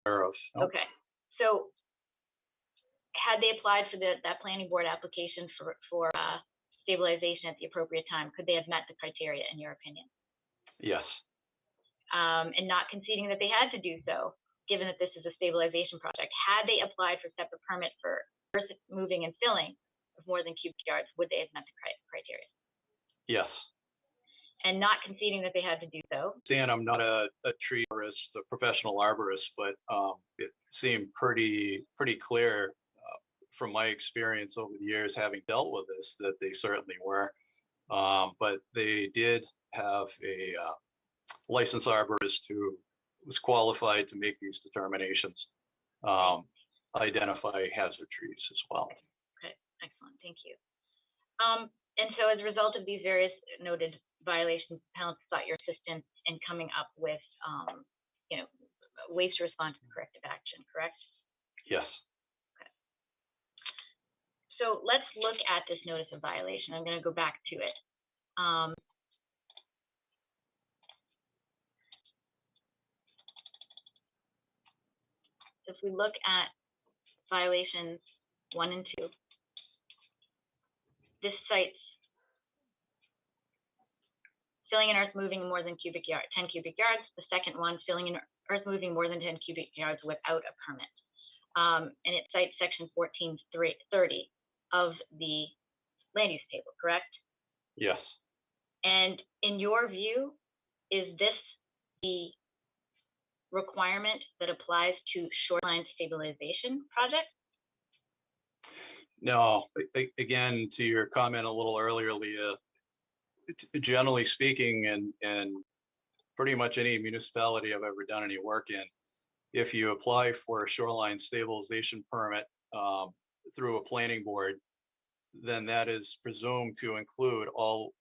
aware of. Nope. Okay. So had they applied for that planning board application for stabilization at the appropriate time, could they have met the criteria in your opinion? Yes. And not conceding that they had to do so, given that this is a stabilization project, had they applied for separate permit for earth moving and filling of more than cubic yards, would they have met the criteria? Yes. And not conceding that they had to do so. Dan, I'm not a tree arborist, a professional arborist, but it seemed pretty clear from my experience over the years having dealt with this that they certainly were. But they did have a licensed arborist who was qualified to make these determinations, identify hazard trees as well. Okay, excellent, thank you. And so as a result of these various noted violations, appellants sought your assistance in coming up with, ways to respond to corrective action, correct? Yes. Okay. So let's look at this notice of violation. I'm going to go back to it. If we look at violations 1 and 2, this cites filling and earth moving more than 10 cubic yards. The second one, filling and earth moving more than 10 cubic yards without a permit. And it cites section 1430 of the land use table, correct? Yes. And in your view, is this the requirement that applies to shoreline stabilization projects? No, again, to your comment a little earlier, Leah, generally speaking, and pretty much any municipality I've ever done any work in, if you apply for a shoreline stabilization permit through a planning board, then that is presumed to include all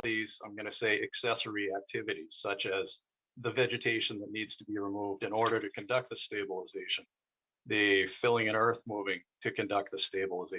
these, I'm going to say, accessory activities, such as the vegetation that needs to be removed in order to conduct the stabilization, the filling and earth moving to conduct the stabilization.